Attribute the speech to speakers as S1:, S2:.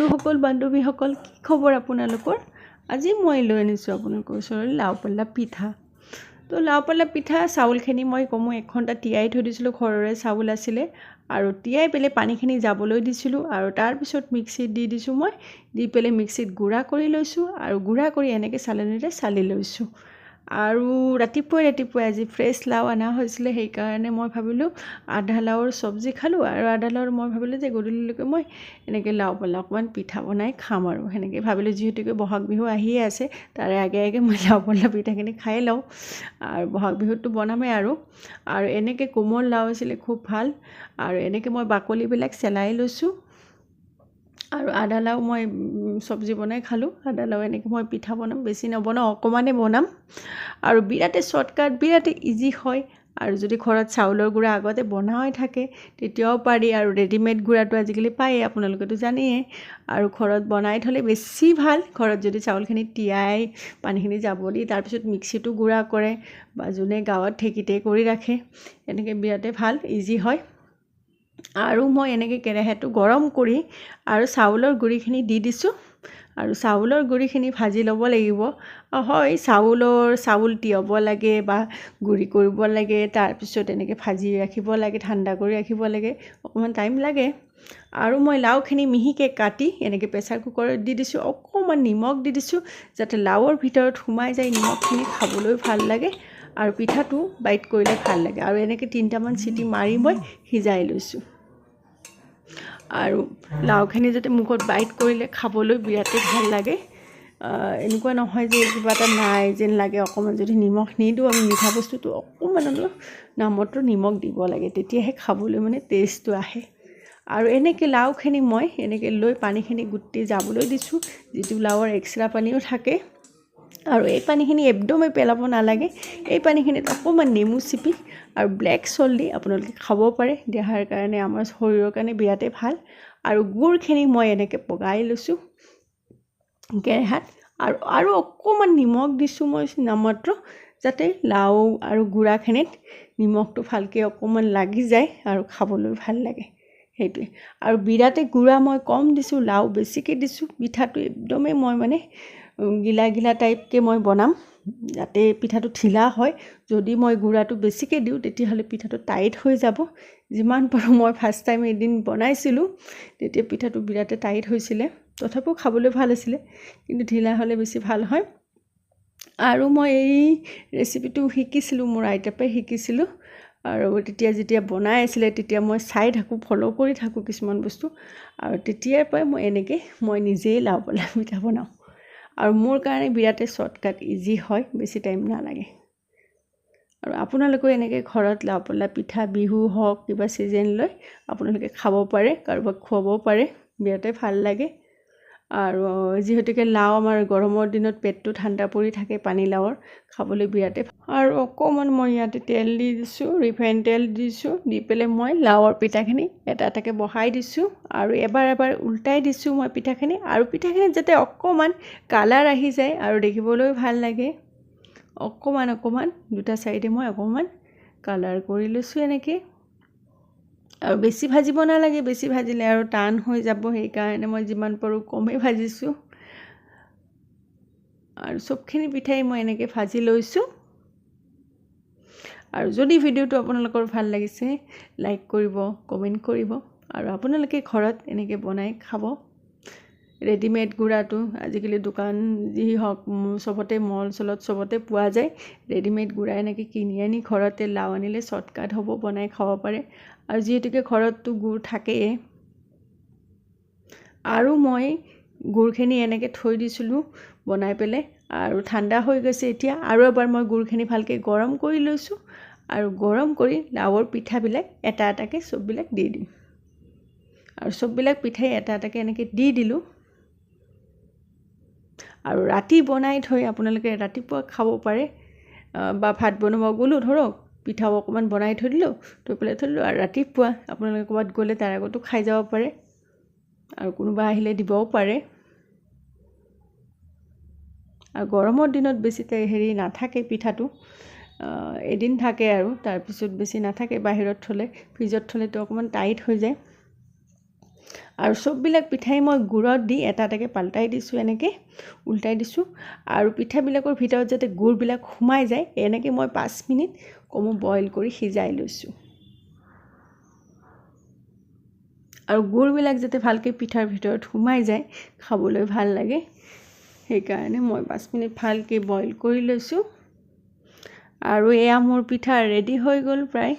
S1: সকল বান্ধৱীসকল কি খবৰ আপোনালোকৰ? আজি মই লৈ আনিছোঁ আপোনালোকৰ ওচৰলৈ লাও পাল্লা পিঠা। তো লাও পাল্লা পিঠা চাউলখিনি মই কমো 1 ঘণ্টা তিয়াই থৈ দিছিলোঁ, ঘৰৰে চাউল আছিলে আৰু তিয়াই পেলাই পানীখিনি যাবলৈ দিছিলোঁ আৰু তাৰপিছত মিক্সিত দি দিছোঁ মই, দি পেলাই মিক্সিত গুড়া কৰি লৈছোঁ আৰু গুড়া কৰি এনেকৈ চালনীৰে চালি লৈছোঁ। আৰু ৰাতিপুৱাই আজি ফ্ৰেছ লাও অনা হৈছিলে, সেইকাৰণে মই ভাবিলোঁ আধা লাওৰ চব্জি খালোঁ আৰু আধা লাওৰ মই ভাবিলোঁ যে গধূলিলৈকে মই এনেকৈ লাও পাল্লা অকণমান পিঠা বনাই খাম আৰু সেনেকৈ ভাবিলোঁ। যিহেতুকে বহাগ বিহু আহিয়ে আছে, তাৰে আগে মই লাও পাল্লা পিঠাখিনি খাই লওঁ আৰু বহাগ বিহুতটো বনামেই আৰু এনেকৈ কোমল লাও আছিলে, খুব ভাল। আৰু এনেকৈ মই বাকলিবিলাক চেলাই লৈছোঁ আৰু আধা লাও মই চব্জি বনাই খালোঁ, আধা লাও এনেকৈ মই পিঠা বনাম, বেছি নবনাওঁ, অকণমানে বনাম আৰু বিৰাটেই শ্বৰ্টকাট, বিৰাটেই ইজি হয়। আৰু যদি ঘৰত চাউলৰ গুড়া আগতে বনাই থাকে তেতিয়াও পাৰি, আৰু ৰেডিমেড গুড়াটো আজিকালি পায়েই, আপোনালোকেতো জানেই। আৰু ঘৰত বনাই থ'লে বেছি ভাল। ঘৰত যদি চাউলখিনি তিয়াই পানীখিনি যাব দি তাৰপিছত মিক্সিটো গুড়া কৰে বা যোনে গাঁৱত ঢেঁকীতে কৰি ৰাখে, এনেকৈ বিৰাটেই ভাল, ইজি হয়। আৰু মই এনেকৈ কেৰাহীটো গৰম কৰি আৰু চাউলৰ গুড়িখিনি দি দিছোঁ আৰু চাউলৰ গুড়িখিনি ভাজি ল'ব লাগিব। হয়, চাউল তিয়াব লাগে বা গুড়ি কৰিব লাগে, তাৰপিছত এনেকৈ ভাজি ৰাখিব লাগে, ঠাণ্ডা কৰি ৰাখিব লাগে, অকণমান টাইম লাগে। আৰু মই লাওখিনি মিহিকৈ কাটি এনেকৈ প্ৰেছাৰ কুকাৰত দি দিছোঁ, অকণমান নিমখ দি দিছোঁ যাতে লাওৰ ভিতৰত সোমাই যায়, নিমখখিনি খাবলৈ ভাল লাগে আৰু পিঠাটো বাইট কৰিলে ভাল লাগে। আৰু এনেকৈ 3টামান চিটি মাৰি মই সিজাই লৈছোঁ। আৰু লাওখিনি যাতে মুখত বাইট কৰিলে খাবলৈ বিৰাটেই ভাল লাগে। এনেকুৱা নহয় যে কিবা এটা নাই যেন লাগে। অকণমান যদি নিমখ নিদিওঁ, আমি মিঠা বস্তুটো অকণমান অলপ নামতো নিমখ দিব লাগে, তেতিয়াহে খাবলৈ মানে টেষ্টটো আহে। আৰু এনেকৈ লাওখিনি মই এনেকৈ লৈ পানীখিনি গোটেই যাবলৈ দিছোঁ, যিটো লাওৰ এক্সট্ৰা পানীও থাকে। আৰু এই পানীখিনি একদমেই পেলাব নালাগে। এই পানীখিনিত অকণমান নেমু চিপি আৰু ব্লেক চল্ট দি আপোনালোকে খাব পাৰে, দেহাৰ কাৰণে, আমাৰ শৰীৰৰ কাৰণে বিৰাটেই ভাল। আৰু গুড়খিনি মই এনেকৈ পগাই লৈছোঁ কেৰাহীত আৰু অকণমান নিমখ দিছোঁ মই নামাত্ৰ, যাতে লাও আৰু গুড়াখিনিত নিমখটো ভালকৈ অকণমান লাগি যায় আৰু খাবলৈ ভাল লাগে, সেইটোৱে। আৰু বিৰাটেই গুড়া মই কম দিছোঁ, লাও বেছিকৈ দিছোঁ। পিঠাটো একদমেই মই মানে গিলা টাইপকৈ মই বনাম যাতে পিঠাটো ঢিলা হয়। যদি মই গুড়াটো বেছিকৈ দিওঁ তেতিয়াহ'লে পিঠাটো টাইট হৈ যাব। যিমান পাৰোঁ, মই ফাৰ্ষ্ট টাইম এদিন বনাইছিলোঁ, তেতিয়া পিঠাটো বিৰাটেই টাইট হৈছিলে, তথাপিও খাবলৈ ভাল আছিলে, কিন্তু ঢিলা হ'লে বেছি ভাল হয়। আৰু মই এই ৰেচিপিটো শিকিছিলোঁ, মোৰ আইতাৰ পৰাই শিকিছিলোঁ। আৰু যেতিয়া বনাই আছিলে তেতিয়া মই চাই থাকোঁ, ফ'ল' কৰি থাকোঁ কিছুমান বস্তু, আৰু তেতিয়াৰ পৰাই মই নিজেই লাও পাল্লা পিঠা বনাওঁ। আৰু মোৰ কাৰণে বিৰাটেই শ্বৰ্টকাট, ইজি হয়, বেছি টাইম নালাগে। আৰু আপোনালোকেও এনেকৈ ঘৰত লাও পাল্লা পিঠা, বিহু হওক কিবা ছিজন লৈ আপোনালোকে খাব পাৰে, কাৰোবাক খুৱাব পাৰে, বিৰাটেই ভাল লাগে। আৰু যিহেতুকে লাও আমাৰ গৰমৰ দিনত পেটটো ঠাণ্ডা পৰি থাকে, পানীলাওৰ খাবলৈ বিৰাটেই। আৰু অকণমান মই ইয়াতে তেল দি দিছোঁ, ৰিফাইন তেল দিছোঁ, দি পেলাই মই লাওৰ পিঠাখিনি এটা এটাকৈ বহাই দিছোঁ আৰু এবাৰ উল্টাই দিছোঁ মই পিঠাখিনি। আৰু পিঠাখিনিত যাতে অকণমান কালাৰ আহি যায় আৰু দেখিবলৈও ভাল লাগে, অকণমান দুটা চাইডে মই অকণমান কালাৰ কৰি লৈছোঁ এনেকৈ। আৰু বেছি ভাজিব নালাগে, বেছি ভাজিলে আৰু টান হৈ যাব, সেইকাৰণে মই যিমান পাৰোঁ কমেই ভাজিছোঁ। আৰু চবখিনি পিঠাই মই এনেকৈ ভাজি লৈছোঁ। আৰু যদি ভিডিঅ'টো আপোনালোকৰ ভাল লাগিছে, লাইক কৰিব, কমেণ্ট কৰিব, আৰু আপোনালোকে ঘৰত এনেকৈ বনাই খাব। ৰেডিমেড গুড়াটো আজিকালি দোকান যি হওক চবতে, মল চলত চবতে পোৱা যায়। ৰেডিমেড গুড়া এনেকৈ কিনি আনি ঘৰতে লাও আনিলে শ্বৰ্টকাট হ'ব, বনাই খাব পাৰে। আৰু যিহেতুকে ঘৰততো গুড় থাকেই, আৰু মই গুড়খিনি এনেকৈ থৈ দিছিলোঁ বনাই পেলাই, আৰু ঠাণ্ডা হৈ গৈছে এতিয়া। আৰু এবাৰ মই গুড়খিনি ভালকৈ গৰম কৰি লৈছোঁ আৰু গৰম কৰি লাওৰ পিঠাবিলাক এটা এটাকৈ চববিলাক দি দিম। আৰু চববিলাক পিঠাই এটা এটাকৈ এনেকৈ দি দিলোঁ। আৰু ৰাতি বনাই থৈ আপোনালোকে ৰাতিপুৱা খাব পাৰে, বা ভাত বনাব গ'লোঁ ধৰক, পিঠাও অকণমান বনাই থৈ দিলোঁ, থৈ দিলোঁ, আৰু ৰাতিপুৱা আপোনালোকে ক'ৰবাত গ'লে তাৰ আগতো খাই যাব পাৰে, আৰু কোনোবা আহিলে দিবও পাৰে। আৰু গৰমৰ দিনত বেছি নাথাকে পিঠাটো, এদিন থাকে আৰু তাৰপিছত বেছি নাথাকে। বাহিৰত থ'লে, ফ্ৰিজত থ'লেতো অকণমান টাইট হৈ যায়। আৰু চববিলাক পিঠাই মই গুড়ত দি এটা এটাকৈ পাল্টাই দিছোঁ, এনেকৈ উল্টাই দিছোঁ। আৰু পিঠাবিলাকৰ ভিতৰত যাতে গুড়বিলাক সোমাই যায় এনেকৈ মই 5 মিনিট কমো বইল কৰি সিজাই লৈছোঁ। আৰু গুড়বিলাক যাতে ভালকৈ পিঠাৰ ভিতৰত সোমাই যায়, খাবলৈ ভাল লাগে, সেইকাৰণে মই 5 মিনিট ভালকৈ বইল কৰি লৈছোঁ। আৰু এয়া মোৰ পিঠা ৰেডি হৈ গ'ল প্ৰায়।